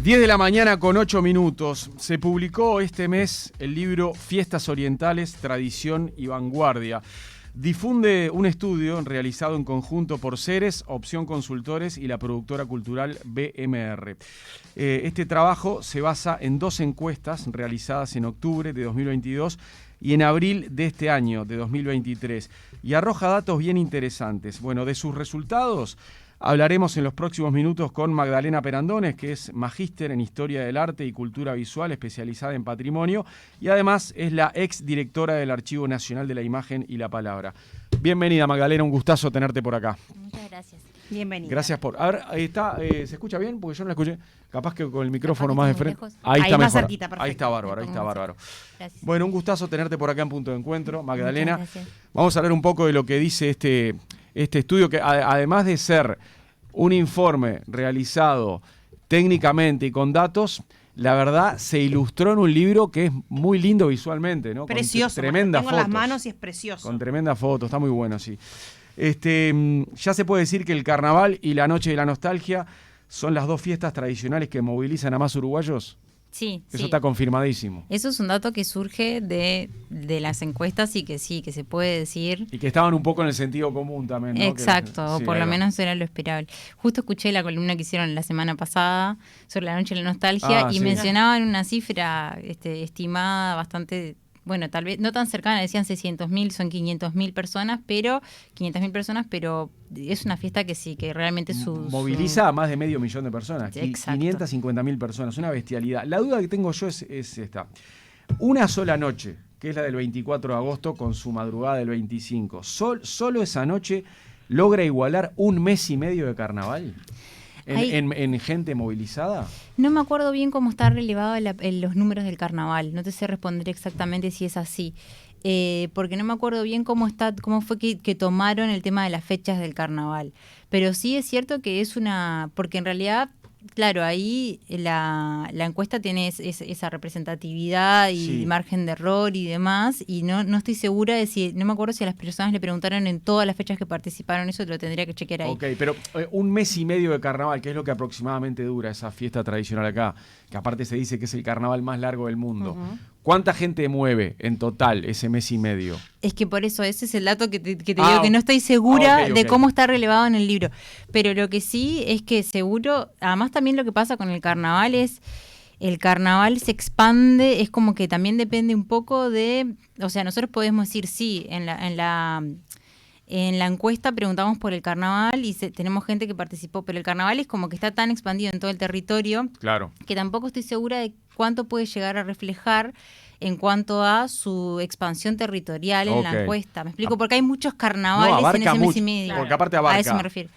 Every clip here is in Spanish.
10 de la mañana con 8 minutos. Se publicó este mes el libro Fiestas Orientales, Tradición y Vanguardia. Difunde un estudio realizado en conjunto por Ceres, Opción Consultores y la productora cultural BMR. Este trabajo se basa en 2 encuestas realizadas en octubre de 2022 y en abril de este año, de 2023, y arroja datos bien interesantes. Bueno, de sus resultados hablaremos en los próximos minutos con Magdalena Perandones, que es magíster en Historia del Arte y Cultura Visual, especializada en Patrimonio, y además es la exdirectora del Archivo Nacional de la Imagen y la Palabra. Bienvenida, Magdalena, un gustazo tenerte por acá. Muchas gracias. Bienvenida. Gracias por... A ver, ahí está, ¿se escucha bien? Porque yo no la escuché. Capaz que con el micrófono Capaz más de que frente. lejos. Ahí está más mejor. cerquita, perfecto. Ahí está bárbaro, ahí está bárbaro. Gracias. Bueno, un gustazo tenerte por acá en Punto de Encuentro, Magdalena. Muchas gracias. Vamos a hablar un poco de lo que dice este estudio, que además de ser un informe realizado técnicamente y con datos, la verdad se ilustró en un libro que es muy lindo visualmente, ¿no? Precioso. Con tremendas tengo fotos. en las manos y es precioso. Con tremendas fotos, está muy bueno, sí. Ya se puede decir que el carnaval y la noche de la nostalgia son las 2 fiestas tradicionales que movilizan a más uruguayos. Sí, Eso sí. está confirmadísimo. Eso es un dato que surge de las encuestas y que sí, que se puede decir. Y que estaban un poco en el sentido común también, ¿no? Exacto, Sí, por ahí lo va. menos era lo esperable. Justo escuché la columna que hicieron la semana pasada sobre la noche de la nostalgia y sí. mencionaban una cifra estimada bastante, bueno, tal vez no tan cercana, decían 600.000, son 500.000 personas, pero es una fiesta que sí, que realmente Moviliza a más de medio millón de personas. Exacto. 550.000 personas, una bestialidad. La duda que tengo yo es esta. Una sola noche, que es la del 24 de agosto con su madrugada del 25, ¿solo esa noche logra igualar un mes y medio de carnaval? ¿En gente movilizada? No me acuerdo bien cómo está relevado los números del carnaval. No te sé responder exactamente si es así. Porque no me acuerdo bien cómo fue que tomaron el tema de las fechas del carnaval. Pero sí es cierto que porque en realidad, claro, ahí la encuesta tiene esa representatividad y Sí. margen de error y demás, y no estoy segura no me acuerdo si a las personas le preguntaron en todas las fechas que participaron, eso te lo tendría que chequear ahí. Ok, pero un mes y medio de carnaval, que es lo que aproximadamente dura esa fiesta tradicional acá, que aparte se dice que es el carnaval más largo del mundo. Ujú. ¿Cuánta gente mueve en total ese mes y medio? Es que por eso, ese es el dato que te Ah, digo, que no estoy segura ok. de cómo está relevado en el libro. Pero lo que sí es que seguro, además también lo que pasa con el carnaval el carnaval se expande, es como que también depende un poco o sea, nosotros podemos decir sí, en la encuesta preguntamos por el carnaval y tenemos gente que participó, pero el carnaval es como que está tan expandido en todo el territorio Claro. que tampoco estoy segura de cuánto puede llegar a reflejar en cuanto a su expansión territorial en Ok. la encuesta. ¿Me explico? Porque hay muchos carnavales en abarca ese mes mucho, y medio. porque aparte abarca A eso me refiero.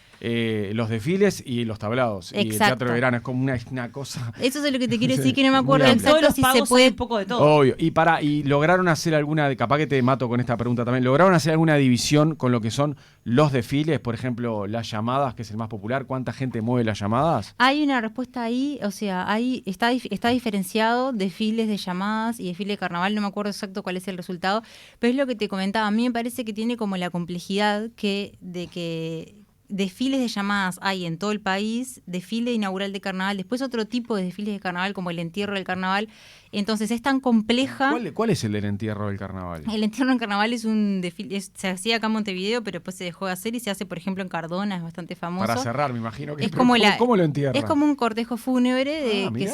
los desfiles y los tablados. Y el Exacto. teatro de verano es como una cosa... Eso es lo que te quiero decir, que no me Muy acuerdo amplio. En todos exacto los si pagos se puede... hay un poco de todo. Obvio. Y lograron hacer capaz que te mato con esta pregunta también, ¿lograron hacer alguna división con lo que son los desfiles? Por ejemplo, las llamadas, que es el más popular. ¿Cuánta gente mueve las llamadas? Hay una respuesta ahí, o sea, ahí está diferenciado desfiles de llamadas y desfile de carnaval, no me acuerdo exacto cuál es el resultado, pero es lo que te comentaba, a mí me parece que tiene como la complejidad de que desfiles de llamadas hay en todo el país, desfile inaugural de carnaval, después otro tipo de desfiles de carnaval como el entierro del carnaval, entonces es tan compleja. ¿Cuál es el del entierro del carnaval? El entierro en carnaval es un desfile, se hacía acá en Montevideo, pero después se dejó de hacer y se hace, por ejemplo, en Cardona, es bastante famoso. Para cerrar, me imagino que Es como ¿cómo lo entierran? Es como un cortejo fúnebre Mirá.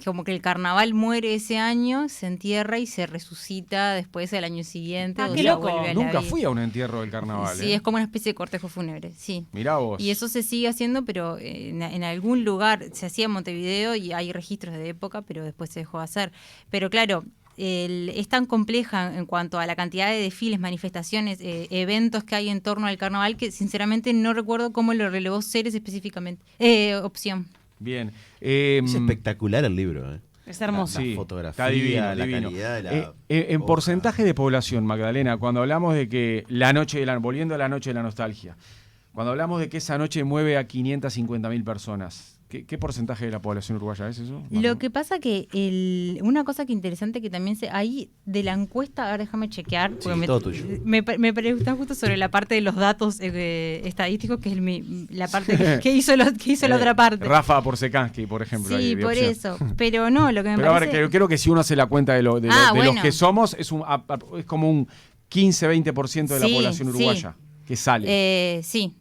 como que el carnaval muere ese año, se entierra y se resucita después el año siguiente. Ah, o qué sea, loco. vuelve a la Nunca vida. fui a un entierro del carnaval. Sí, es como una especie de cortejo fúnebre, sí. Mirá vos. Y eso se sigue haciendo, pero en algún lugar se hacía en Montevideo y hay registros de época, pero después se dejó de hacer. Pero claro, es tan compleja en cuanto a la cantidad de desfiles, manifestaciones, eventos que hay en torno al carnaval que sinceramente no recuerdo cómo lo relevó Ceres específicamente. Opción. Bien. Es espectacular el libro, ¿eh? Es hermoso. Sí, La fotografía, está divino, la divino. calidad de la en hoja. porcentaje de población, Magdalena, cuando hablamos de que volviendo a la noche de la nostalgia, cuando hablamos de que esa noche mueve a 550.000 personas, ¿Qué porcentaje de la población uruguaya es eso? Lo que pasa que una cosa que interesante que también ahí de la encuesta, ahora déjame chequear, Sí, porque todo tuyo. me preguntan justo sobre la parte de los datos estadísticos, que es la parte que hizo la otra parte. Rafa Porsekansky, por ejemplo. Sí, ahí, de por opción. eso. Pero no, lo que me Pero parece... a ver, creo que si uno hace la cuenta de los que somos, es como un 15-20% de la población uruguaya que sale. Sí,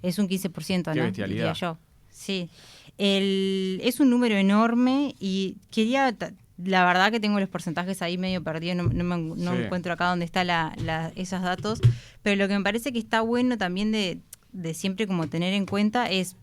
es un 15%, Qué ¿no? bestialidad. Diría yo. Sí. Es un número enorme y la verdad que tengo los porcentajes ahí medio perdidos, no encuentro acá donde están esos datos, pero lo que me parece que está bueno también de siempre como tener en cuenta es,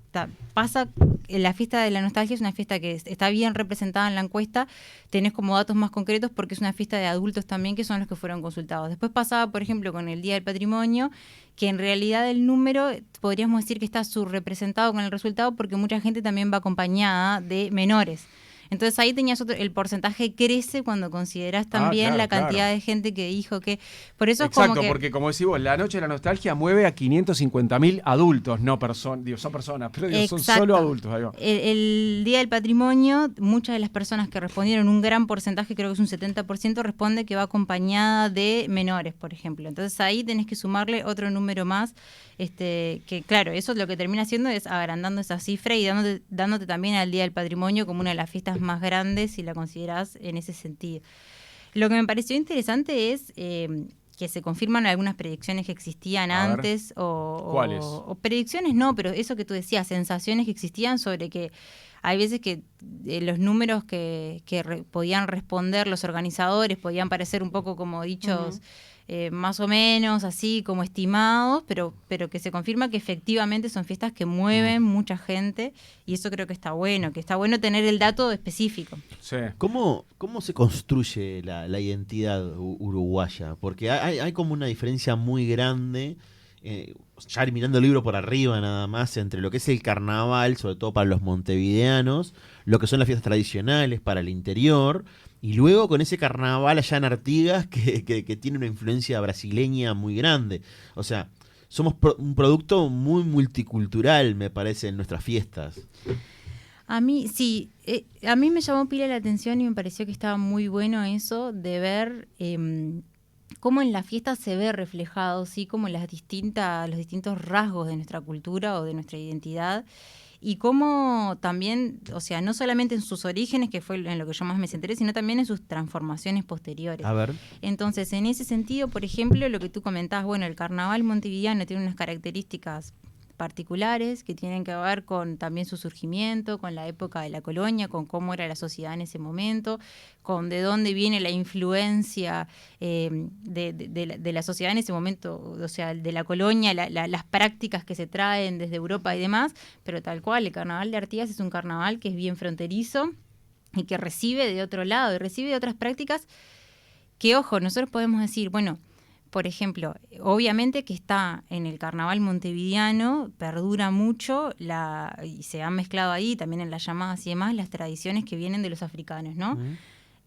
la fiesta de la nostalgia es una fiesta que está bien representada en la encuesta, tenés como datos más concretos porque es una fiesta de adultos también que son los que fueron consultados. Después pasaba, por ejemplo, con el Día del Patrimonio, que en realidad el número podríamos decir que está subrepresentado con el resultado porque mucha gente también va acompañada de menores. Entonces ahí tenías el porcentaje crece cuando considerás también la cantidad de gente que dijo que... Por eso exacto, es como que... porque como decís vos, la Noche de la Nostalgia mueve a 550.000 adultos, no personas, son personas, pero son solo adultos. Ahí va. El Día del Patrimonio, muchas de las personas que respondieron, un gran porcentaje, creo que es un 70%, responde que va acompañada de menores, por ejemplo. Entonces ahí tenés que sumarle otro número más, que claro, eso lo que termina haciendo es agrandando esa cifra y dándote también al Día del Patrimonio como una de las fiestas más grandes si la considerás en ese sentido. Lo que me pareció interesante es que se confirman algunas predicciones que existían antes. ¿Cuáles? O predicciones no, pero eso que tú decías, sensaciones que existían sobre que hay veces que los números que podían responder los organizadores podían parecer un poco como dichos más o menos así como estimados, pero que se confirma que efectivamente son fiestas que mueven mucha gente y eso creo que está bueno tener el dato específico. Sí. ¿Cómo se construye la identidad uruguaya? Porque hay como una diferencia muy grande, ya mirando el libro por arriba nada más, entre lo que es el carnaval, sobre todo para los montevideanos, lo que son las fiestas tradicionales para el interior, y luego con ese carnaval allá en Artigas que tiene una influencia brasileña muy grande. O sea, somos un producto muy multicultural, me parece, en nuestras fiestas. A mí, sí, a mí me llamó pila la atención y me pareció que estaba muy bueno eso de ver cómo en la fiesta se ve reflejado, sí, como los distintos rasgos de nuestra cultura o de nuestra identidad. Y cómo también, o sea, no solamente en sus orígenes, que fue en lo que yo más me centré, sino también en sus transformaciones posteriores. A ver. Entonces, en ese sentido, por ejemplo, lo que tú comentabas, bueno, el carnaval montevideano tiene unas características particulares que tienen que ver con también su surgimiento, con la época de la colonia, con cómo era la sociedad en ese momento, con de dónde viene la influencia de la sociedad en ese momento, o sea, de la colonia, las prácticas que se traen desde Europa y demás, pero tal cual, el carnaval de Artigas es un carnaval que es bien fronterizo y que recibe de otro lado, y recibe de otras prácticas que, ojo, nosotros podemos decir, bueno, por ejemplo, obviamente que está en el carnaval montevideano, perdura mucho y se han mezclado ahí también en las llamadas y demás las tradiciones que vienen de los africanos, ¿no?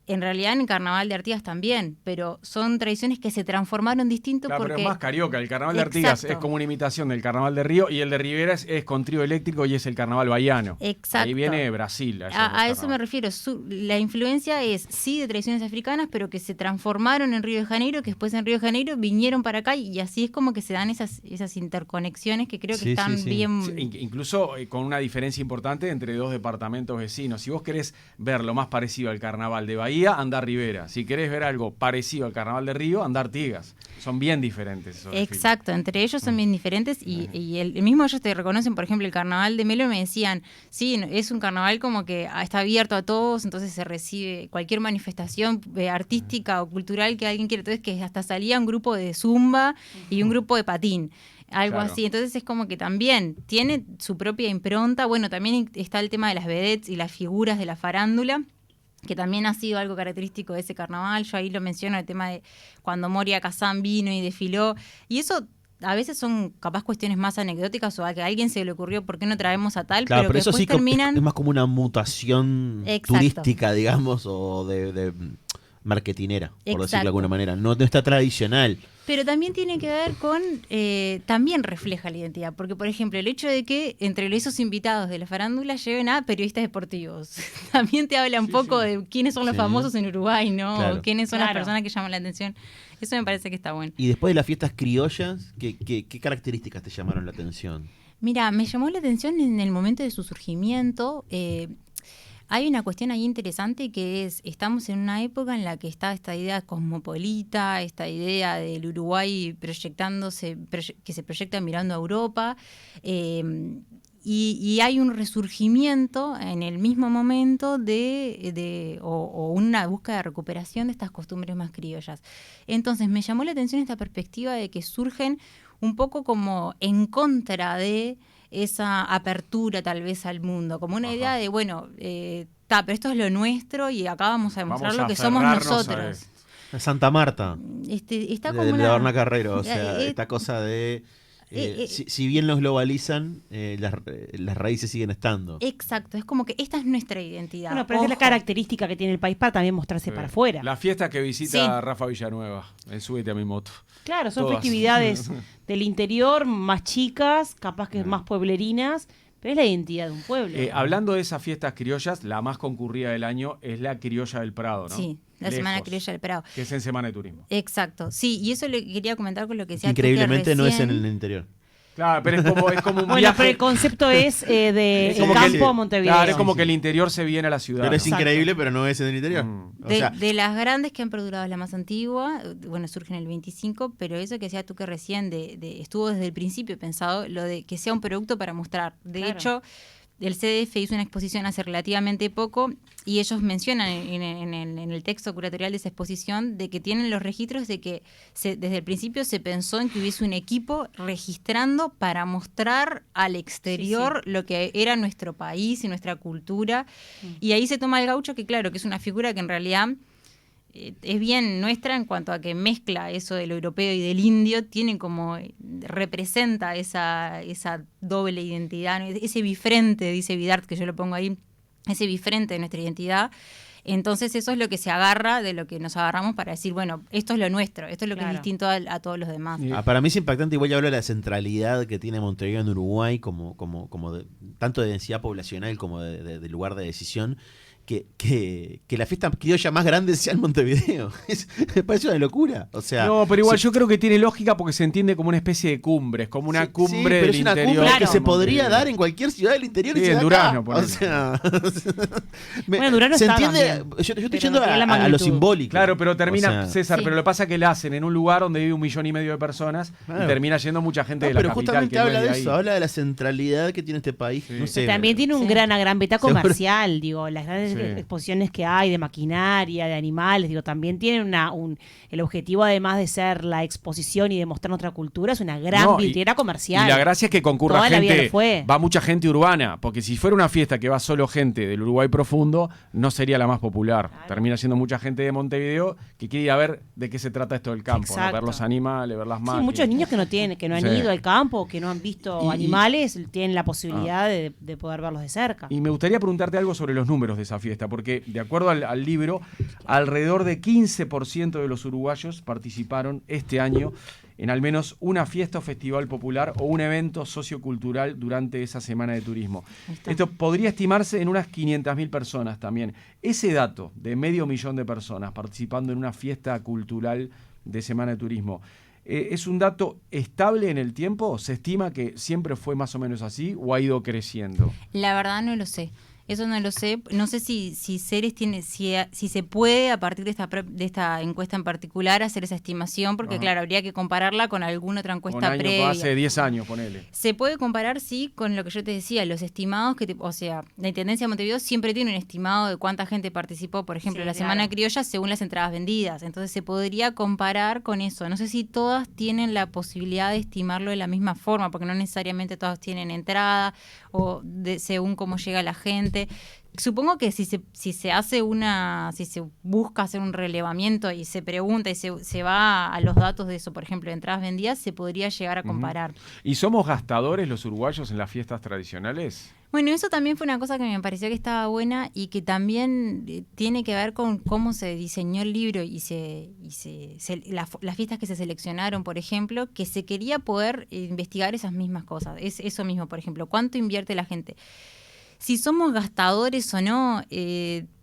En realidad en el carnaval de Artigas también, pero son tradiciones que se transformaron distinto porque... Pero es más carioca, el carnaval de Artigas es como una imitación del carnaval de Río y el de Rivera es con trío eléctrico y es el carnaval bahiano. Exacto. Ahí viene Brasil. A eso me refiero, la influencia es sí de tradiciones africanas, pero que se transformaron en Río de Janeiro, que después en Río de Janeiro vinieron para acá y así es como que se dan esas interconexiones que creo que están bien... Sí, incluso con una diferencia importante entre dos departamentos vecinos. Si vos querés ver lo más parecido al carnaval de Bahía, anda a Rivera. Si querés ver algo parecido al carnaval de Río, anda a Artigas. Son bien diferentes esos desfiles. Exacto, entre ellos son bien diferentes y el mismo ellos te reconocen, por ejemplo, el carnaval de Melo me decían, sí, es un carnaval como que está abierto a todos, entonces se recibe cualquier manifestación artística o cultural que alguien quiera. Entonces que hasta salía un grupo de zumba y un grupo de patín. Algo así, entonces es como que también tiene su propia impronta. Bueno, también está el tema de las vedettes y las figuras de la farándula, que también ha sido algo característico de ese carnaval. Yo ahí lo menciono, el tema de cuando Moria Kazán vino y desfiló, y eso a veces son capaz cuestiones más anecdóticas o a que a alguien se le ocurrió por qué no traemos a tal, claro, pero que eso después sí terminan... es más como una mutación turística, digamos, o de marketinera, por decirlo de Exacto. alguna manera. No está tradicional. Pero también tiene que ver con, también refleja la identidad, porque por ejemplo el hecho de que entre esos invitados de la farándula lleven a periodistas deportivos, también te habla un poco de quiénes son los Sí. famosos en Uruguay, ¿no? Claro. O quiénes son las Claro. personas que llaman la atención. Eso me parece que está bueno. Y después de las fiestas criollas, ¿qué características te llamaron la atención? Mira, me llamó la atención en el momento de su surgimiento. Hay una cuestión ahí interesante que es, estamos en una época en la que está esta idea cosmopolita, esta idea del Uruguay proyectándose, que se proyecta mirando a Europa, y hay un resurgimiento en el mismo momento o una búsqueda de recuperación de estas costumbres más criollas. Entonces me llamó la atención esta perspectiva de que surgen un poco como en contra de esa apertura tal vez al mundo, como una idea de, bueno, pero esto es lo nuestro y acá vamos a demostrar Vamos lo a que somos aferrarnos a nosotros. Santa Marta, Está de como la Berna Carrero, o sea, eh, esta cosa de... si bien los globalizan, las raíces siguen estando. Exacto, es como que esta es nuestra identidad. Bueno, pero es la Ojo. característica que tiene el país para también mostrarse para afuera. La fiesta que visita Sí. Rafa Villanueva, en Súbete a mi moto. Claro, son Todas. festividades del interior, más chicas, capaz que más pueblerinas, pero es la identidad de un pueblo. Hablando de esas fiestas criollas, la más concurrida del año es la Criolla del Prado, ¿no? Sí, la Lejos, Semana Criolla del Prado. que es en Semana de Turismo. Exacto, sí, y eso le quería comentar con lo que decía Tuque Increíblemente no es en recién. el interior. Claro, pero es como un Bueno, viaje. pero el concepto es de Es el como campo que- a Montevideo. Claro, es como Sí, que sí. el interior se viene a la ciudad. Pero es ¿no? increíble, pero no es en el interior. O sea, De las grandes que han perdurado es la más antigua, bueno, surge en el 25, pero eso que decía tú que recién estuvo desde el principio pensado, lo de que sea un producto para mostrar. De Claro. hecho, el CDF hizo una exposición hace relativamente poco y ellos mencionan en el texto curatorial de esa exposición de que tienen los registros de que desde el principio se pensó en que hubiese un equipo registrando para mostrar al exterior lo que era nuestro país y nuestra cultura. Y ahí se toma el gaucho, que claro, que es una figura que en realidad es bien nuestra en cuanto a que mezcla eso del europeo y del indio, tiene como, representa esa doble identidad, ¿no? Ese bifrente, dice Vidart, que yo lo pongo ahí, ese bifrente de nuestra identidad. Entonces eso es lo que se agarra, de lo que nos agarramos para decir, bueno, esto es lo nuestro, esto es lo que Claro. es distinto a todos los demás. para mí es impactante, igual ya hablo de la centralidad que tiene Montevideo en Uruguay, como tanto de densidad poblacional como de lugar de decisión, que la fiesta criolla más grande sea en Montevideo. Me parece una locura. O sea, No, pero igual sí, yo creo que tiene lógica porque se entiende como una especie de cumbre, es como una sí, cumbre pero del es una interior. cumbre que Claro. se podría Montevideo. dar en cualquier ciudad del interior. Sí, y se en da Durazno, acá. ponele. O sea, Bueno, Durazno se está entiende. también, Yo estoy pero yendo no tiene la a lo magnitud. simbólico. Claro, pero termina, O sea, César, sí. pero lo pasa que la hacen en un lugar donde vive 1,5 millones de personas Claro. y termina yendo mucha gente no, de la pero capital justamente que no habla es de de ahí. eso, habla de la centralidad que tiene este país. Sí. No sé, También tiene Sí. una gran beta Seguro. comercial, digo, las grandes Sí. exposiciones que hay de maquinaria, de animales, digo, también tienen el objetivo, además de ser la exposición y de mostrar nuestra cultura, es una gran No, y- vidriera comercial. Y la gracia es que concurra Toda la vida gente, lo fue. va mucha gente urbana, porque si fuera una fiesta que va solo gente del Uruguay profundo, no sería la más popular. Claro. Termina siendo mucha gente de Montevideo que quiere ir a ver de qué se trata esto del campo, ¿no? Exacto. Ver los animales, ver las Sí, máquinas. muchos niños que no han Sí. ido al campo, que no han visto Y- animales, tienen la posibilidad de poder verlos de cerca. Y me gustaría preguntarte algo sobre los números de esa fiesta, porque de acuerdo al libro, alrededor de 15% de los uruguayos participaron este año en al menos una fiesta o festival popular o un evento sociocultural durante esa semana de turismo. Ahí está. Esto podría estimarse en unas 500.000 personas también. Ese dato de 500.000 de personas participando en una fiesta cultural de semana de turismo, ¿es un dato estable en el tiempo? ¿Se estima que siempre fue más o menos así o ha ido creciendo? La verdad no lo sé. Eso no lo sé. No sé si Ceres tiene, si se puede, a partir de esta encuesta en particular, hacer esa estimación, porque Ajá. claro, habría que compararla con alguna otra Con encuesta años, previa. hace 10 años, ponele. Se puede comparar, sí, con lo que yo te decía, los estimados o sea, la Intendencia de Montevideo siempre tiene un estimado de cuánta gente participó, por ejemplo, Sí, la Semana claro. Criolla según las entradas vendidas. Entonces se podría comparar con eso. No sé si todas tienen la posibilidad de estimarlo de la misma forma, porque no necesariamente todas tienen entrada o según cómo llega la gente. supongo que si se hace si se busca hacer un relevamiento y se pregunta y se va a los datos de eso, por ejemplo, de entradas vendidas, se podría llegar a comparar. ¿Y somos gastadores los uruguayos en las fiestas tradicionales? Bueno, eso también fue una cosa que me pareció que estaba buena y que también tiene que ver con cómo se diseñó el libro y las fiestas que se seleccionaron, por ejemplo, que se quería poder investigar esas mismas cosas. Es eso mismo, por ejemplo, ¿cuánto invierte la gente? Si somos gastadores o no,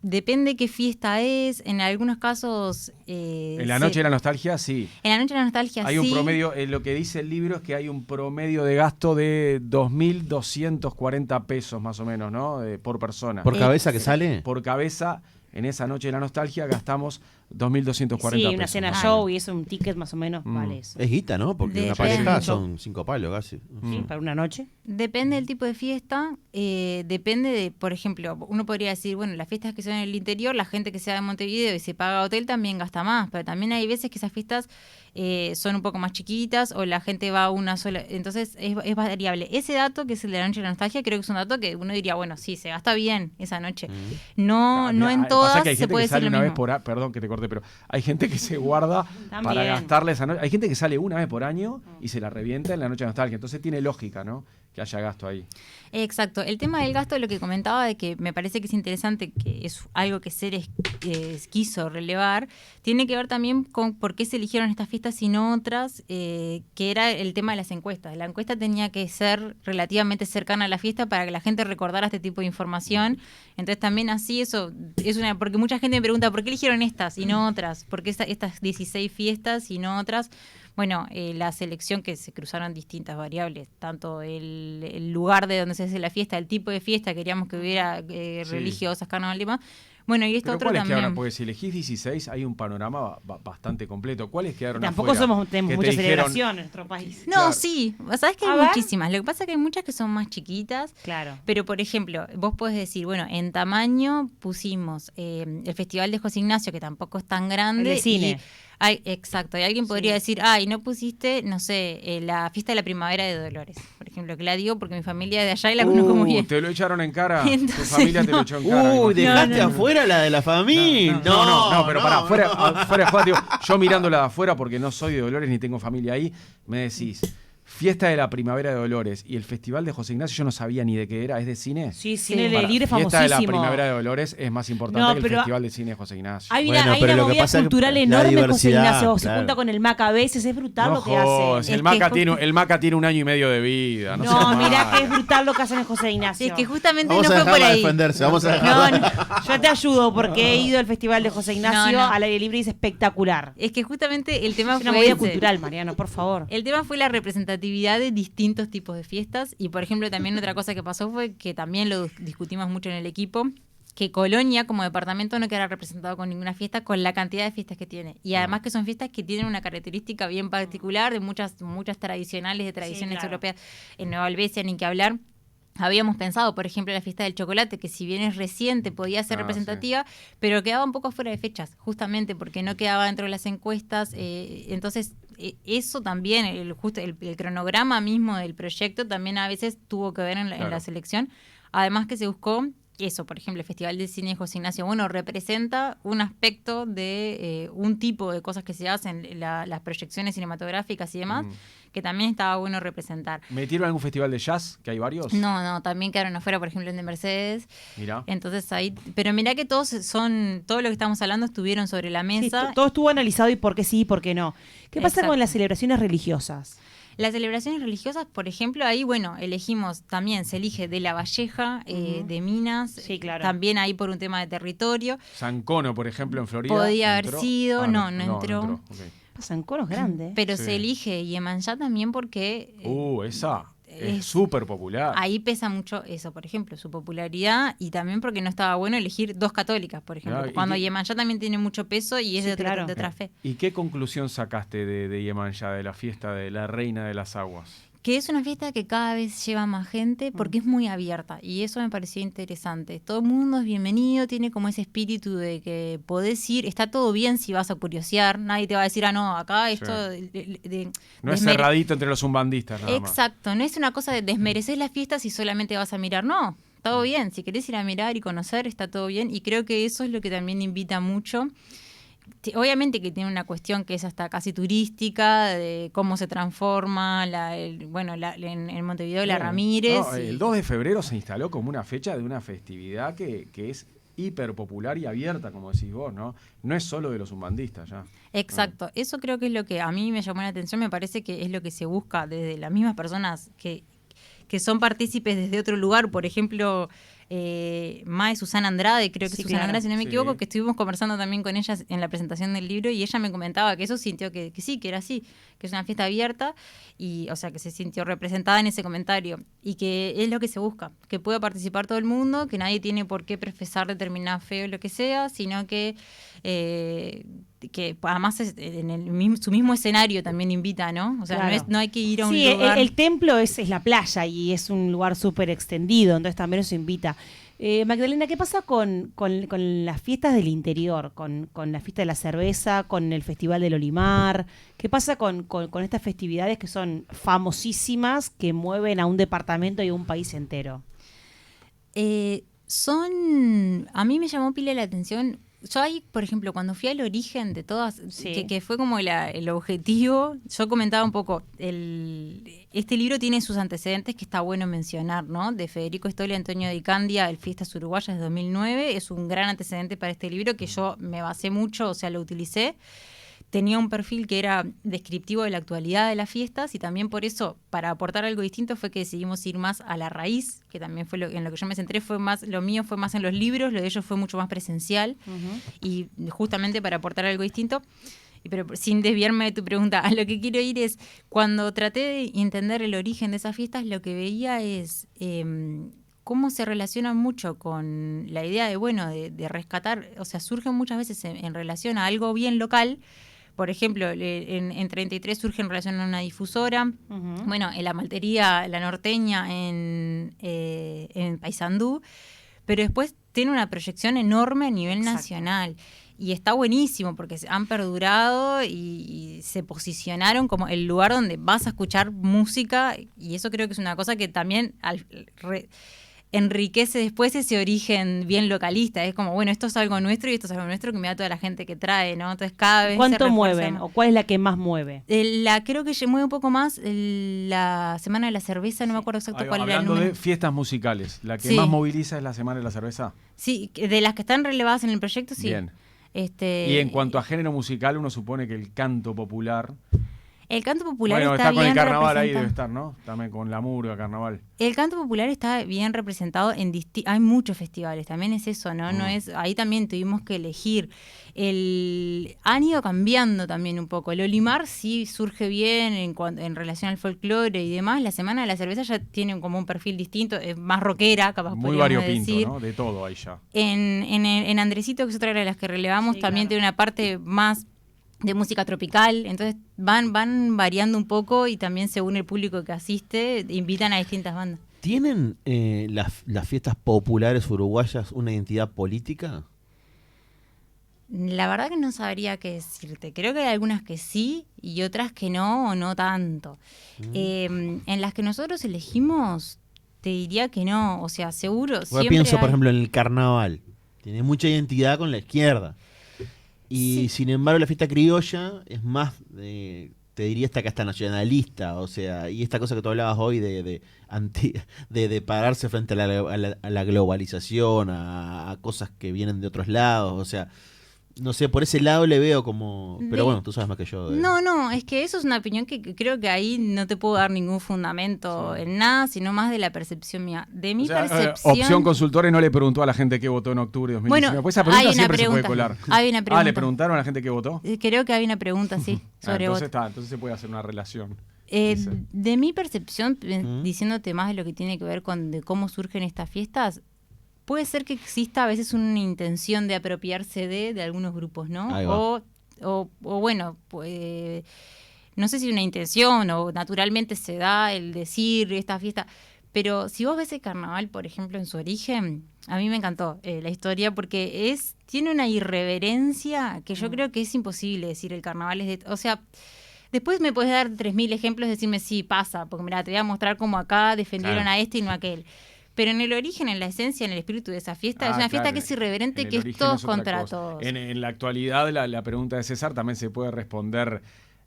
depende qué fiesta es. En algunos casos... en la noche de la nostalgia, sí. En la noche de la nostalgia, hay sí. un promedio, lo que dice el libro es que hay un promedio de gasto de 2.240 pesos más o menos, ¿no? Por persona. ¿Por cabeza que sale? Por cabeza, en esa noche de la nostalgia gastamos 2.240 pesos. Sí, una cena show y eso, un ticket más o menos vale eso. Es guita, ¿no? Porque una pareja son 5 palos casi. Sí, para una noche. Depende del tipo de fiesta, depende de, por ejemplo, uno podría decir, bueno, las fiestas que son en el interior, la gente que sea de Montevideo y se paga hotel también gasta más, pero también hay veces que esas fiestas son un poco más chiquitas o la gente va a una sola, entonces es variable. Ese dato, que es el de la noche de la nostalgia, creo que es un dato que uno diría, bueno, sí, se gasta bien esa noche. No en todas se puede decir lo mismo. Perdón que te corte, pero hay gente que se guarda para gastarle esa noche. Hay gente que sale una vez por año y se la revienta en la noche de nostalgia. Entonces tiene lógica, ¿no? Que haya gasto ahí. Exacto. El tema del gasto, lo que comentaba, de que me parece que es interesante, que es algo que Ceres quiso relevar, tiene que ver también con por qué se eligieron estas fiestas y no otras, que era el tema de las encuestas. La encuesta tenía que ser relativamente cercana a la fiesta para que la gente recordara este tipo de información. Entonces también así eso es porque mucha gente me pregunta, ¿por qué eligieron estas y no otras? ¿Por qué estas 16 fiestas y no otras? Bueno, la selección, que se cruzaron distintas variables, tanto el lugar de donde se hace la fiesta, el tipo de fiesta, queríamos que hubiera religiosas, carnaval y demás. Bueno, y esto otro ¿cuáles también. quedaron? Porque si elegís 16 hay un panorama bastante completo. ¿Cuáles quedaron Tampoco afuera? tenemos mucha celebración en nuestro país. No, Claro. sí, sabes que hay muchísimas. Lo que pasa es que hay muchas que son más chiquitas. Claro. Pero, por ejemplo, vos podés decir, bueno, en tamaño pusimos el Festival de José Ignacio, que tampoco es tan grande. El de cine. Exacto, y alguien podría decir, y no pusiste, no sé, la fiesta de la primavera de Dolores, por ejemplo, que la digo porque mi familia es de allá y la conozco muy bien. ¿Te lo echaron en cara? Entonces, ¿Tu familia te lo echó en cara? ¿Dejaste afuera la de la familia? No, pero pará, fuera de juego, digo, yo mirándola de afuera, porque no soy de Dolores ni tengo familia ahí, me decís, fiesta de la primavera de Dolores y el Festival de José Ignacio, yo no sabía ni de qué era, ¿es de cine? Sí, cine de libre Fiesta de la famosísimo. primavera de Dolores es más importante que el Festival de Cine de José Ignacio. Hay Bueno, una pero lo que movida pasa es que cultural la enorme en José diversidad, Ignacio. Se claro. junta con el MAC a veces, es brutal No lo que jodas, hacen. el Maca tiene un año y medio de vida. No, No, seas mirá mala. que es brutal lo que hacen en José Ignacio. Es que justamente Vamos no a fue por dejarla ahí. defenderse, vamos a No, dejarla. no, yo te ayudo porque he ido al Festival de José Ignacio No. al aire libre y es espectacular. Es que justamente el tema Es una fue movida ese. cultural, Mariano, por favor. El tema fue la representatividad de distintos tipos de fiestas y, por ejemplo, también otra cosa que pasó fue que también lo discutimos mucho en el equipo, que Colonia como departamento no queda representado con ninguna fiesta con la cantidad de fiestas que tiene. Y además que son fiestas que tienen una característica bien particular de muchas tradicionales, de tradiciones claro. europeas. En Nueva Albesia, ni que hablar. Habíamos pensado, por ejemplo, la fiesta del chocolate, que si bien es reciente podía ser representativa, pero quedaba un poco fuera de fechas, justamente porque no quedaba dentro de las encuestas. Entonces, eso también, el cronograma mismo del proyecto también a veces tuvo que ver en la selección. Además que se buscó eso, por ejemplo, el Festival de Cine de José Ignacio, representa un aspecto de un tipo de cosas que se hacen, las proyecciones cinematográficas y demás, que también estaba bueno representar. ¿Metieron algún festival de jazz? ¿Que hay varios? No, también quedaron afuera, por ejemplo, el de Mercedes. Mirá. Entonces ahí, pero mirá que todo lo que estamos hablando estuvieron sobre la Sí, mesa. todo estuvo analizado y por qué sí y por qué no. ¿Qué pasa Exacto. con las celebraciones religiosas? Las celebraciones religiosas, por ejemplo, ahí, elegimos también, se elige de La Valleja, de Minas, Sí, claro. también ahí por un tema de territorio. San Cono, por ejemplo, en Florida. Podía haber ¿entró? sido, no entró. entró. Ok. Pasan coros grandes. Pero Sí. se elige Yemanjá también porque Esa es súper popular. ahí pesa mucho eso, por ejemplo, su popularidad y también porque no estaba bueno elegir dos católicas, por ejemplo. Claro, y cuando que- Yemanjá también tiene mucho peso y es Sí, de claro. otra fe. ¿Y qué conclusión sacaste de Yemanjá, de la fiesta de la Reina de las Aguas? Que es una fiesta que cada vez lleva más gente porque es muy abierta y eso me pareció interesante. Todo el mundo es bienvenido, tiene como ese espíritu de que podés ir, está todo bien si vas a curiosear, nadie te va a decir, no, acá esto... No es cerradito entre los umbandistas, nada más. Exacto, no es una cosa de desmerecer las fiestas y solamente vas a mirar, no. todo bien. Si querés ir a mirar y conocer, está todo bien. Y creo que eso es lo que también invita mucho. Obviamente que tiene una cuestión que es hasta casi turística, de cómo se transforma, en Montevideo la Ramírez. No, el 2 de febrero se instaló como una fecha de una festividad que es hiper popular y abierta, como decís vos, ¿no? No es solo de los umbandistas ya. Exacto, eso creo que es lo que a mí me llamó la atención, me parece que es lo que se busca desde las mismas personas que son partícipes desde otro lugar, por ejemplo, Mae Susana Andrade, creo que Sí, Susana claro. Andrade, si no me Sí. equivoco, que estuvimos conversando también con ella en la presentación del libro y ella me comentaba que eso sintió que sí, que era así, que es una fiesta abierta y, o sea, que se sintió representada en ese comentario y que es lo que se busca, que pueda participar todo el mundo, que nadie tiene por qué profesar determinada fe o lo que sea, sino que además su mismo escenario también invita, ¿no? O sea, Claro. no hay que ir a un Sí, lugar... el templo es la playa y es un lugar súper extendido, entonces también eso invita. Magdalena, ¿qué pasa con las fiestas del interior, con la fiesta de la cerveza, con el Festival del Olimar? ¿Qué pasa con estas festividades que son famosísimas, que mueven a un departamento y a un país entero? A mí me llamó pila la atención. Yo ahí, por ejemplo, cuando fui al origen de todas, Sí. que fue como el objetivo, yo comentaba un poco, este libro tiene sus antecedentes que está bueno mencionar, ¿no? De Federico Stoli y Antonio Di Candia, el Fiestas Uruguayas de 2009, es un gran antecedente para este libro que yo me basé mucho, o sea, lo utilicé. Tenía un perfil que era descriptivo de la actualidad de las fiestas y también por eso, para aportar algo distinto, fue que decidimos ir más a la raíz, que también fue en lo que yo me centré, lo mío fue más en los libros, lo de ellos fue mucho más presencial y justamente para aportar algo distinto. Pero sin desviarme de tu pregunta, a lo que quiero ir es, cuando traté de entender el origen de esas fiestas, lo que veía es cómo se relaciona mucho con la idea de rescatar, o sea, surgen muchas veces en relación a algo bien local. Por ejemplo, en 33 surge en relación a una difusora. Bueno, en la maltería, la norteña, en Paysandú. Pero después tiene una proyección enorme a nivel nacional. Y está buenísimo porque han perdurado y se posicionaron como el lugar donde vas a escuchar música. Y eso creo que es una cosa que también enriquece después ese origen bien localista. Es como, bueno, esto es algo nuestro y esto es algo nuestro que me da toda la gente que trae, ¿no? Entonces cada vez ¿Cuánto se refuerza mueven más. o cuál es la que más mueve? Creo que mueve un poco más la Semana de la Cerveza, no me acuerdo exacto cuál era el Hablando número. de fiestas musicales, la que Sí. más moviliza es la Semana de la Cerveza. Sí, de las que están relevadas en el proyecto, sí. Bien. Y en cuanto a género musical, uno supone que el canto popular... El canto popular Bueno, está está con el bien carnaval ahí, representado. debe estar, ¿no? También con la murga, carnaval. El canto popular está bien representado hay muchos festivales, también es eso, ¿no? No es, ahí también tuvimos que elegir. Han ido cambiando también un poco. El Olimar sí surge bien en relación al folclore y demás. La Semana de la Cerveza ya tiene como un perfil distinto, es más rockera, capaz Muy podríamos variopinto, decir. ¿no? De todo ahí ya. En Andresito, que es otra de las que relevamos, Sí, también claro. tiene una parte más de música tropical, entonces van variando un poco y también según el público que asiste, invitan a distintas bandas. ¿Tienen las fiestas populares uruguayas una identidad política? La verdad que no sabría qué decirte. Creo que hay algunas que sí y otras que no o no tanto. En las que nosotros elegimos, te diría que no. O sea, seguro. Yo Siempre pienso, por hay- ejemplo, en el carnaval. Tiene mucha identidad con la izquierda. Y Sí. sin embargo, la fiesta criolla es más, te diría, hasta nacionalista. O sea, y esta cosa que tú hablabas hoy de pararse frente a la globalización, a cosas que vienen de otros lados. O sea, no sé, por ese lado le veo como... Pero bueno, tú sabes más que yo. No, es que eso es una opinión que creo que ahí no te puedo dar ningún fundamento en nada, sino más de la percepción mía. De mi O sea, percepción... Opción Consultores no le preguntó a la gente que votó en octubre de 2019. Bueno, Pues esa pregunta hay una siempre se puede pregunta. colar. Hay una pregunta. ¿le preguntaron a la gente que votó? Creo que hay una pregunta, sí, sobre entonces voto. entonces se puede hacer una relación. De mi percepción, diciéndote más de lo que tiene que ver con de cómo surgen estas fiestas, puede ser que exista a veces una intención de apropiarse de algunos grupos, ¿no? Ahí va. O bueno, pues, no sé si una intención o naturalmente se da el decir esta fiesta, pero si vos ves el carnaval, por ejemplo, en su origen, a mí me encantó la historia porque tiene una irreverencia que yo creo que es imposible decir el carnaval es de... O sea... Después me puedes dar 3000 ejemplos y decirme sí, pasa, porque mira, te voy a mostrar cómo acá defendieron Claro. a este y no a aquel. Pero en el origen, en la esencia, en el espíritu de esa fiesta, es una fiesta claro, que es irreverente, en que el es origen todos otra contra cosa. todos. En la actualidad, la pregunta de César también se puede responder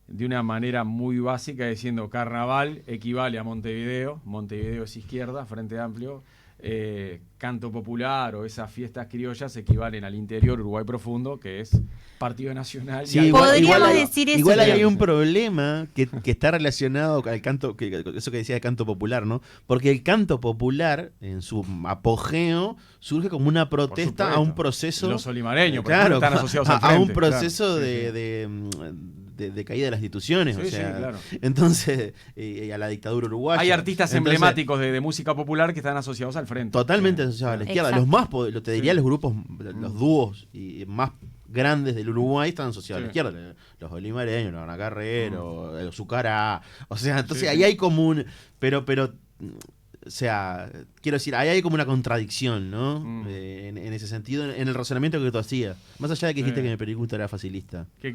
de una manera muy básica, diciendo carnaval equivale a Montevideo. Montevideo es izquierda, Frente Amplio. Canto popular o esas fiestas criollas equivalen al interior, Uruguay profundo, que es Partido Nacional. Sí, Podríamos decir eso. Igual hay un problema que está relacionado al canto, eso que decía de canto popular, ¿no? Porque el canto popular, en su apogeo, surge como una protesta a un proceso. Los olimareños, por claro, ejemplo, están asociados al a frente, un proceso claro. de caída de las instituciones. Sí, o sea, sí, claro. Entonces, a la dictadura uruguaya. Hay artistas Entonces, emblemáticos de música popular que están asociados al frente. Totalmente asociados a la izquierda. Exacto. Los más, te diría, los grupos, los dúos y más grandes del Uruguay están asociados a la izquierda. Los olimareños, los Ana Carrero, el Zucará. O sea, entonces ahí hay como un. Pero, o sea, quiero decir, ahí hay como una contradicción, ¿no? En ese sentido, en el razonamiento que tú hacías. Más allá de que dijiste que mi película era facilista. ¿Qué?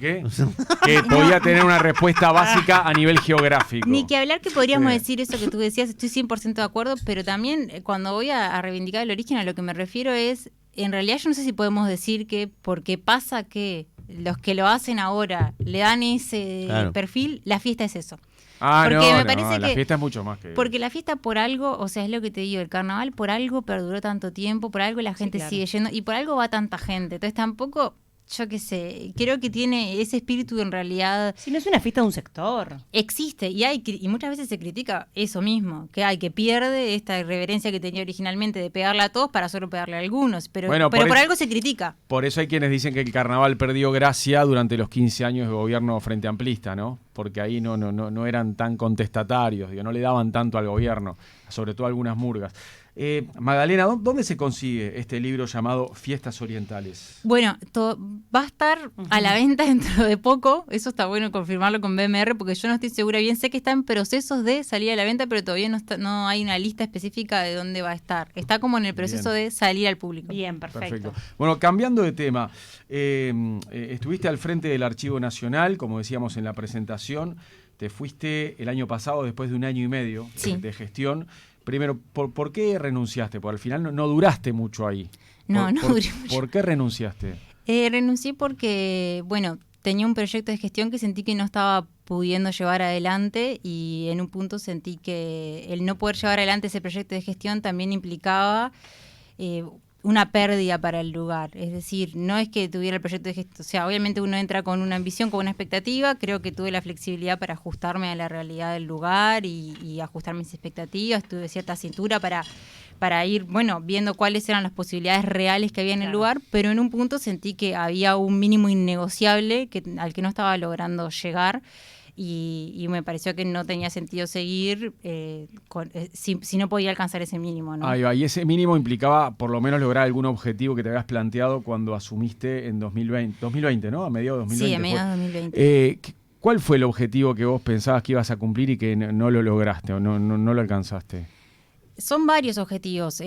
Que podía tener una respuesta básica a nivel geográfico. Ni que hablar que podríamos Sí. decir eso que tú decías, estoy 100% de acuerdo, pero también cuando voy a reivindicar el origen, a lo que me refiero es, en realidad yo no sé si podemos decir que porque pasa que los que lo hacen ahora le dan ese perfil, la fiesta es eso. Porque me parece la que- fiesta es mucho más que... Porque la fiesta por algo, o sea, es lo que te digo, el carnaval por algo perduró tanto tiempo, por algo la gente claro. sigue yendo y por algo va tanta gente. Entonces tampoco, yo qué sé, creo que tiene ese espíritu en realidad Si no es una fiesta de un sector. existe y muchas veces se critica eso mismo, que pierde esta irreverencia que tenía originalmente de pegarle a todos para solo pegarle a algunos, pero Bueno, por por eso- algo se critica. Por eso hay quienes dicen que el carnaval perdió gracia durante los 15 años de gobierno frente amplista, ¿no? Porque ahí no eran tan contestatarios, no le daban tanto al gobierno, sobre todo algunas murgas. Magdalena, ¿dónde se consigue este libro llamado Fiestas Orientales? Bueno, va a estar a la venta dentro de poco, eso está bueno confirmarlo con BMR porque yo no estoy segura bien, sé que está en procesos de salir a la venta, pero todavía no hay una lista específica de dónde va a estar. Está como en el proceso de salir al público. Bien, perfecto. Bueno, cambiando de tema, estuviste al frente del Archivo Nacional, como decíamos en la presentación, te fuiste el año pasado después de un año y medio de gestión. Primero, ¿por qué renunciaste? Porque al final no duraste mucho ahí. No duré mucho. ¿Por qué renunciaste? Renuncié porque, bueno, tenía un proyecto de gestión que sentí que no estaba pudiendo llevar adelante y en un punto sentí que el no poder llevar adelante ese proyecto de gestión también implicaba una pérdida para el lugar. Es decir, no es que tuviera el proyecto de gestión, o sea, obviamente uno entra con una ambición, con una expectativa, creo que tuve la flexibilidad para ajustarme a la realidad del lugar y ajustar mis expectativas, tuve cierta cintura para ir, bueno, viendo cuáles eran las posibilidades reales que había en el lugar, pero en un punto sentí que había un mínimo innegociable al que no estaba logrando llegar y me pareció que no tenía sentido seguir si no podía alcanzar ese mínimo, ¿no? Ahí va, y ese mínimo implicaba por lo menos lograr algún objetivo que te habías planteado cuando asumiste en 2020, ¿no? A mediados de 2020. Sí, a mediados de 2020. ¿Cuál fue el objetivo que vos pensabas que ibas a cumplir y que no lo lograste o no lo alcanzaste? Son varios objetivos.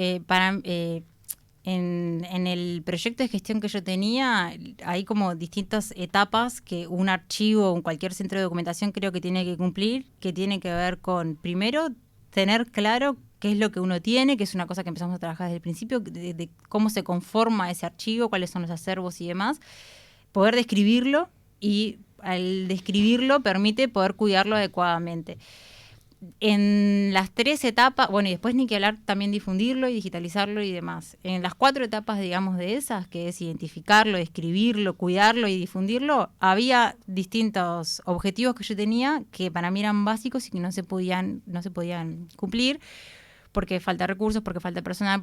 En el proyecto de gestión que yo tenía, hay como distintas etapas que un archivo o cualquier centro de documentación creo que tiene que cumplir, que tiene que ver con, primero, tener claro qué es lo que uno tiene, que es una cosa que empezamos a trabajar desde el principio, de cómo se conforma ese archivo, cuáles son los acervos y demás, poder describirlo y al describirlo permite poder cuidarlo adecuadamente. En las 3 etapas, bueno, y después ni que hablar también difundirlo y digitalizarlo y demás. En las 4 etapas, digamos, de esas, que es identificarlo, escribirlo, cuidarlo y difundirlo, había distintos objetivos que yo tenía que para mí eran básicos y que no se podían cumplir porque falta recursos, porque falta personal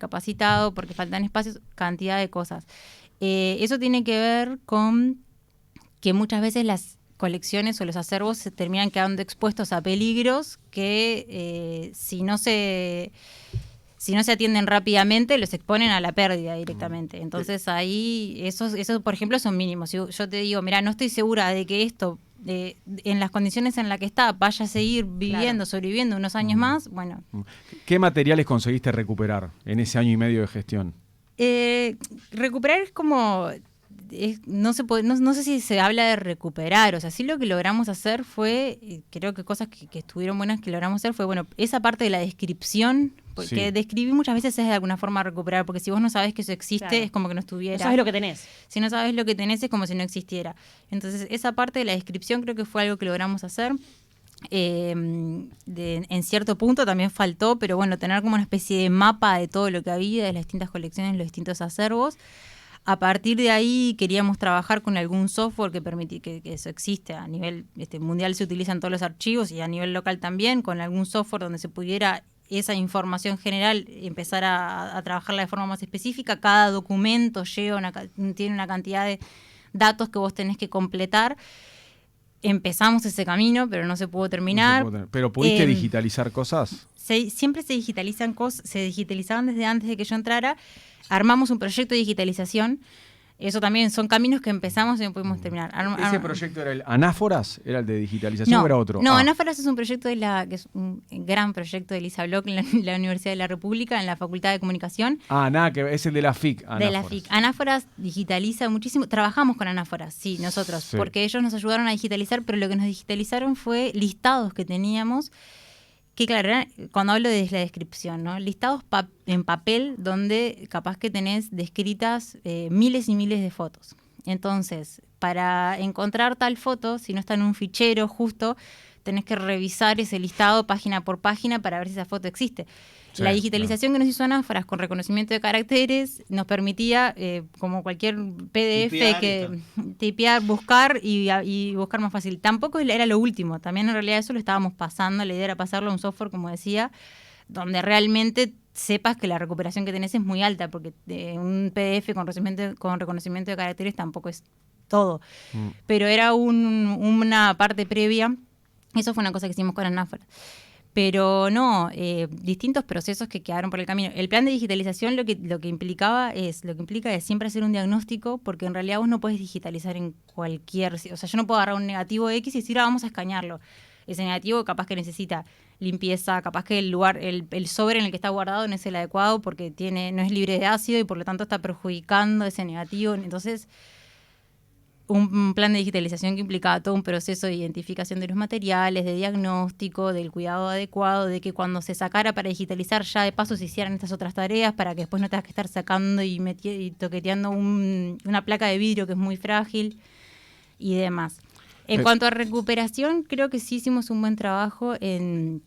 capacitado, porque faltan espacios, cantidad de cosas. Eso tiene que ver con que muchas veces las colecciones o los acervos se terminan quedando expuestos a peligros que si no se atienden rápidamente los exponen a la pérdida directamente. Entonces ahí eso por ejemplo son mínimos. Si yo te digo, mira, no estoy segura de que esto en las condiciones en las que está vaya a seguir viviendo, sobreviviendo unos años más, bueno. ¿Qué materiales conseguiste recuperar en ese año y medio de gestión? Recuperar es como... no sé si se habla de recuperar, o sea, sí lo que logramos hacer fue, creo que cosas que estuvieron buenas que logramos hacer fue, bueno, esa parte de la descripción, porque Sí. describir muchas veces es de alguna forma recuperar, porque si vos no sabés que eso existe, Claro. es como que no estuviera. No sabes lo que tenés. Si no sabes lo que tenés, es como si no existiera. Entonces, esa parte de la descripción creo que fue algo que logramos hacer. En cierto punto también faltó, pero bueno, tener como una especie de mapa de todo lo que había, de las distintas colecciones, los distintos acervos. A partir de ahí queríamos trabajar con algún software que permite que eso existe. A nivel mundial se utilizan todos los archivos y a nivel local también, con algún software donde se pudiera esa información general empezar a trabajarla de forma más específica. Cada documento tiene una cantidad de datos que vos tenés que completar. Empezamos ese camino, pero no se pudo terminar. ¿Pero pudiste digitalizar cosas? Siempre se digitalizan cosas, se digitalizaban desde antes de que yo entrara. Armamos un proyecto de digitalización. Eso también son caminos que empezamos y no pudimos terminar. ¿Ese proyecto era el Anáforas? ¿Era el de digitalización o era otro? No, Anáforas es un proyecto que es un gran proyecto de Elisa Bloch en la Universidad de la República, en la Facultad de Comunicación. Nada, que es el de la FIC. Anáforas. De la FIC. Anáforas digitaliza muchísimo. Trabajamos con Anáforas, sí, nosotros, Sí. porque ellos nos ayudaron a digitalizar, pero lo que nos digitalizaron fue listados que teníamos. Que claro, cuando hablo de la descripción, ¿no? Listados en papel donde capaz que tenés descritas miles y miles de fotos. Entonces, para encontrar tal foto, si no está en un fichero justo, tenés que revisar ese listado página por página para ver si esa foto existe. Sí, La digitalización que nos hizo Anáforas con reconocimiento de caracteres nos permitía, como cualquier PDF, tipear, buscar y buscar más fácil. Tampoco era lo último, también en realidad eso lo estábamos pasando, la idea era pasarlo a un software, como decía, donde realmente sepas que la recuperación que tenés es muy alta, porque un PDF con reconocimiento de caracteres tampoco es todo. Pero era una parte previa. Eso fue una cosa que hicimos con Anáforas. Pero no, distintos procesos que quedaron por el camino. El plan de digitalización lo que implica es siempre hacer un diagnóstico, porque en realidad vos no podés digitalizar en cualquier... O sea, yo no puedo agarrar un negativo X y decir, vamos a escanearlo. Ese negativo capaz que necesita limpieza, capaz que el lugar, el sobre en el que está guardado no es el adecuado porque no es libre de ácido y por lo tanto está perjudicando ese negativo. Entonces, un plan de digitalización que implicaba todo un proceso de identificación de los materiales, de diagnóstico, del cuidado adecuado, de que cuando se sacara para digitalizar ya de paso se hicieran estas otras tareas para que después no tengas que estar sacando y toqueteando una placa de vidrio que es muy frágil y demás. En cuanto a recuperación, creo que sí hicimos un buen trabajo en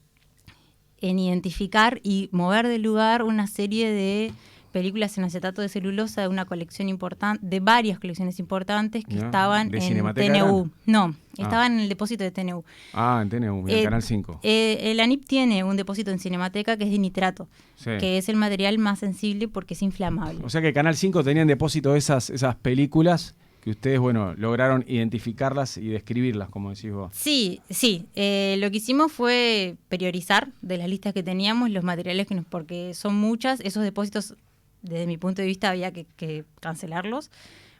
identificar y mover del lugar una serie de películas en acetato de celulosa de una colección importante, de varias colecciones importantes que estaban ¿De en Cinemateca TNU. eran? No, estaban en el depósito de TNU. En TNU, en Canal 5. El ANIP tiene un depósito en Cinemateca que es de nitrato, Sí. que es el material más sensible porque es inflamable. O sea que Canal 5 tenía en depósito esas películas que ustedes, lograron identificarlas y describirlas, como decís vos. Sí. Lo que hicimos fue priorizar de las listas que teníamos los materiales porque son muchas. Esos depósitos, desde mi punto de vista, había que cancelarlos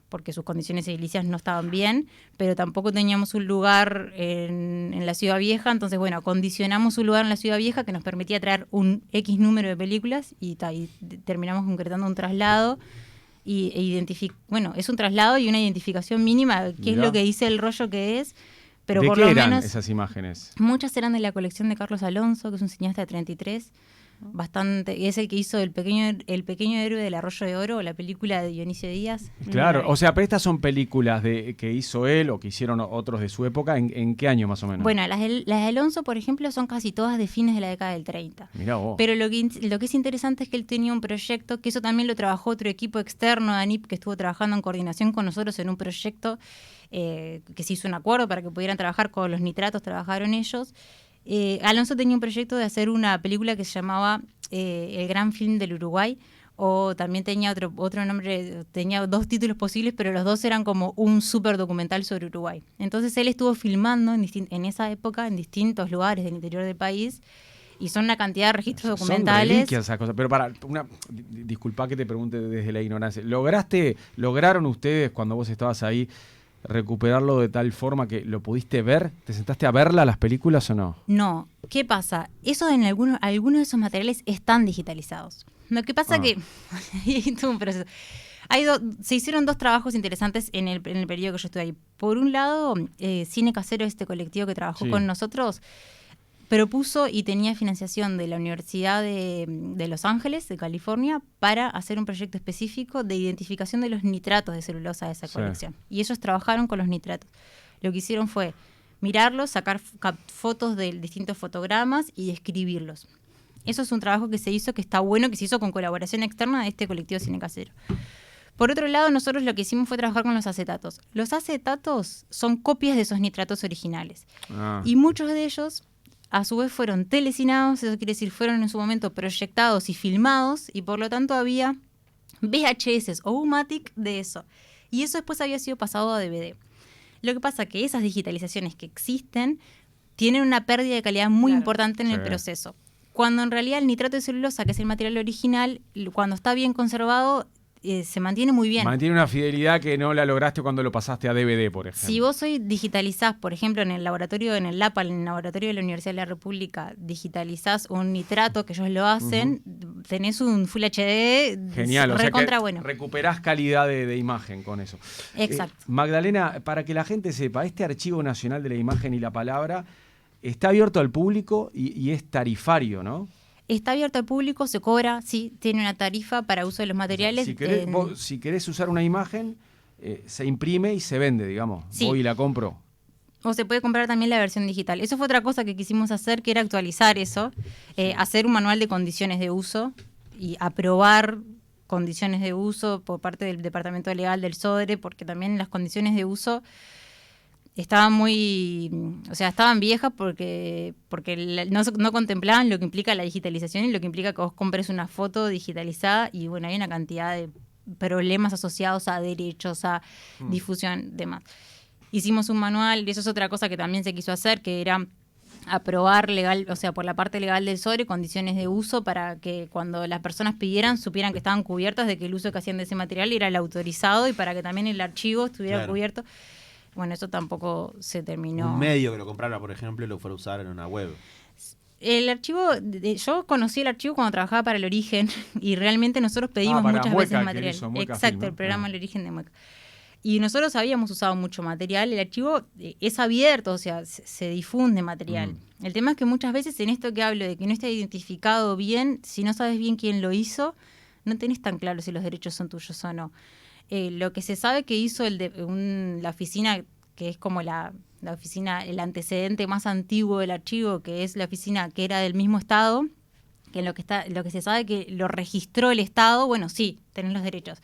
porque sus condiciones edilicias no estaban bien, pero tampoco teníamos un lugar en la Ciudad Vieja. Entonces, acondicionamos un lugar en la Ciudad Vieja que nos permitía traer un X número de películas y terminamos concretando un traslado. Es un traslado y una identificación mínima, que es lo que dice el rollo que es, pero ¿De por qué lo eran menos esas imágenes? muchas eran de la colección de Carlos Alonso, que es un cineasta de 33, bastante, es el que hizo el pequeño héroe del Arroyo de Oro, la película de Dionisio Díaz. Claro, o sea, pero estas son películas que hizo él o que hicieron otros de su época. ¿En qué año más o menos? Bueno, las de Alonso, por ejemplo, son casi todas de fines de la década del 30. Mirá vos. Pero lo que es interesante es que él tenía un proyecto, que eso también lo trabajó otro equipo externo de ANIP, que estuvo trabajando en coordinación con nosotros en un proyecto que se hizo un acuerdo para que pudieran trabajar con los nitratos, trabajaron ellos. Alonso tenía un proyecto de hacer una película que se llamaba El Gran Film del Uruguay, o también tenía otro nombre, tenía 2 títulos posibles, pero los 2 eran como un super documental sobre Uruguay. Entonces él estuvo filmando en esa época en distintos lugares del interior del país, y son una cantidad de registros documentales. Son reliquias esas cosas. Pero disculpa que te pregunte desde la ignorancia. ¿Lograron ustedes, cuando vos estabas ahí, recuperarlo de tal forma que lo pudiste ver? ¿Te sentaste a verla, las películas, o no? No. ¿Qué pasa? Eso en algunos de esos materiales están digitalizados. Lo que pasa que hay todo un proceso. Se hicieron 2 trabajos interesantes en el periodo que yo estuve ahí. Por un lado, Cine Casero, este colectivo que trabajó con nosotros, propuso y tenía financiación de la Universidad de Los Ángeles, de California, para hacer un proyecto específico de identificación de los nitratos de celulosa de esa colección. Y ellos trabajaron con los nitratos. Lo que hicieron fue mirarlos, sacar fotos de distintos fotogramas y describirlos. Eso es un trabajo que se hizo, que está bueno, que se hizo con colaboración externa de este colectivo Cine Casero. Por otro lado, nosotros lo que hicimos fue trabajar con los acetatos. Los acetatos son copias de esos nitratos originales. Y muchos de ellos, a su vez, fueron telecinados, eso quiere decir, fueron en su momento proyectados y filmados, y por lo tanto había VHS o U-Matic de eso. Y eso después había sido pasado a DVD. Lo que pasa es que esas digitalizaciones que existen tienen una pérdida de calidad muy importante en el proceso. Cuando en realidad el nitrato de celulosa, que es el material original, cuando está bien conservado, se mantiene muy bien. Mantiene una fidelidad que no la lograste cuando lo pasaste a DVD, por ejemplo. Si vos hoy digitalizás, por ejemplo, en el laboratorio, en el LAPAL, en el laboratorio de la Universidad de la República, digitalizás un nitrato que ellos lo hacen, tenés un Full HD. Genial, recontra o sea que bueno. recuperás calidad de imagen con eso. Exacto. Magdalena, para que la gente sepa, este Archivo Nacional de la Imagen y la Palabra está abierto al público y es tarifario, ¿no? Está abierto al público, se cobra, sí, tiene una tarifa para uso de los materiales. Si querés usar una imagen, se imprime y se vende, digamos. Sí. Voy y la compro. O se puede comprar también la versión digital. Eso fue otra cosa que quisimos hacer, que era actualizar eso, hacer un manual de condiciones de uso y aprobar condiciones de uso por parte del Departamento Legal del SODRE, porque también las condiciones de uso estaban estaban viejas porque no contemplaban lo que implica la digitalización y lo que implica que vos compres una foto digitalizada, y bueno, hay una cantidad de problemas asociados a derechos, a difusión, demás. Hicimos un manual, y eso es otra cosa que también se quiso hacer, que era aprobar legal, o sea, por la parte legal del SODRE, condiciones de uso para que cuando las personas pidieran, supieran que estaban cubiertas de que el uso que hacían de ese material era el autorizado, y para que también el archivo estuviera cubierto. Bueno, eso tampoco se terminó. Un medio que lo comprara, por ejemplo, y lo fuera a usar en una web. El archivo, yo conocí el archivo cuando trabajaba para El Origen, y realmente nosotros pedimos muchas veces material. Exacto, el programa El Origen de Mueca. Y nosotros habíamos usado mucho material. El archivo es abierto, o sea, se difunde material. El tema es que muchas veces en esto que hablo de que no está identificado bien, si no sabes bien quién lo hizo, no tenés tan claro si los derechos son tuyos o no. Lo que se sabe que hizo la oficina, que es como la oficina, el antecedente más antiguo del archivo, que es la oficina que era del mismo Estado, que lo que se sabe que lo registró el Estado, bueno, sí, tenés los derechos.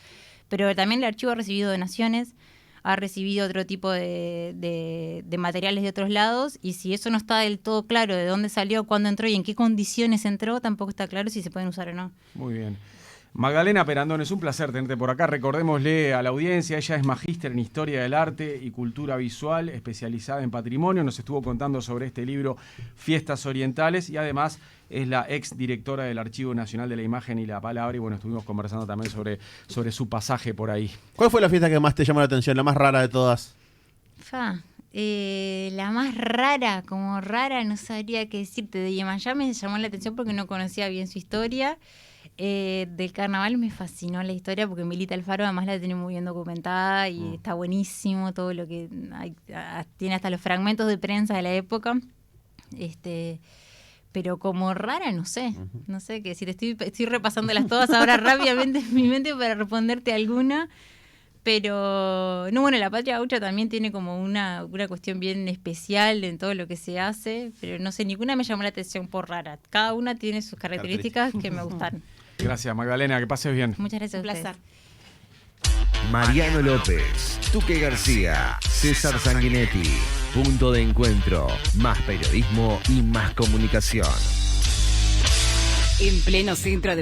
Pero también el archivo ha recibido donaciones, ha recibido otro tipo de materiales de otros lados, y si eso no está del todo claro de dónde salió, cuándo entró y en qué condiciones entró, tampoco está claro si se pueden usar o no. Muy bien. Magdalena Perandón, es un placer tenerte por acá. Recordémosle a la audiencia, ella es magíster en Historia del Arte y Cultura Visual, especializada en patrimonio. Nos estuvo contando sobre este libro, Fiestas Orientales, y además es la ex directora del Archivo Nacional de la Imagen y la Palabra. Y bueno, estuvimos conversando también sobre su pasaje por ahí. ¿Cuál fue la fiesta que más te llamó la atención, la más rara de todas? La más rara, como rara, no sabría qué decirte. De Yemayá me llamó la atención porque no conocía bien su historia. Del carnaval me fascinó la historia porque Milita Alfaro además la tiene muy bien documentada y está buenísimo todo lo que hay, tiene hasta los fragmentos de prensa de la época. Pero como rara, no sé qué decir. Estoy repasándolas todas ahora rápidamente en mi mente para responderte alguna. Pero, no, bueno, la Patria Gaucha también tiene como una cuestión bien especial en todo lo que se hace, pero no sé, ninguna me llamó la atención por rara. Cada una tiene sus características que me gustaron. Gracias, Magdalena, que pases bien. Muchas gracias. Un placer. Mariano López, Tuque García, César Sanguinetti. Punto de encuentro. Más periodismo y más comunicación. En pleno centro de